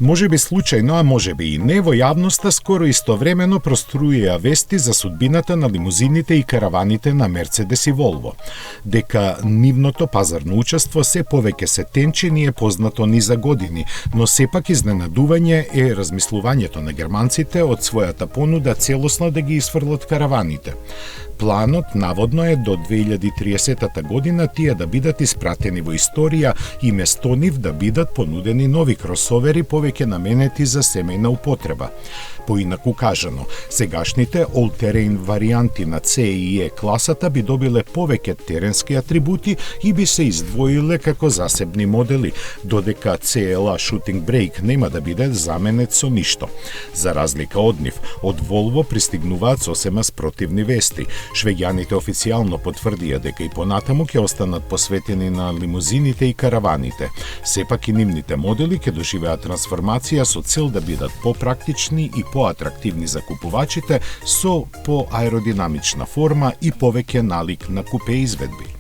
Може би случајно, а може би и не, во јавноста скоро истовремено проструија вести за судбината на лимузините и караваните на Мерцедес и Волво. Дека нивното пазарно учество се повеќе се тенчи ни е познато ни за години, но сепак изненадување е размислувањето на германците од својата понуда целосно да ги исфрлат караваните. Планот наводно е до 2030 година тие да бидат испратени во историја и место нив да бидат понудени нови кросовери повеќе наменети за семејна употреба. Поинаку кажано, сегашните all-terrain варијанти на C и E класата би добиле повеќе теренски атрибути и би се издвоиле како засебни модели, додека CLA Shooting Brake нема да биде заменет со ништо. За разлика од нив, од Volvo пристигнуваат сосема спротивни вести. Швеѓаните официјално потврдија дека и понатаму ќе останат посветени на лимузините и караваните. Сепак и нивните модели ќе доживеат трансформација со цел да бидат попрактични и поатрактивни за купувачите со поаеродинамична форма и повеќе налик на купе изведби.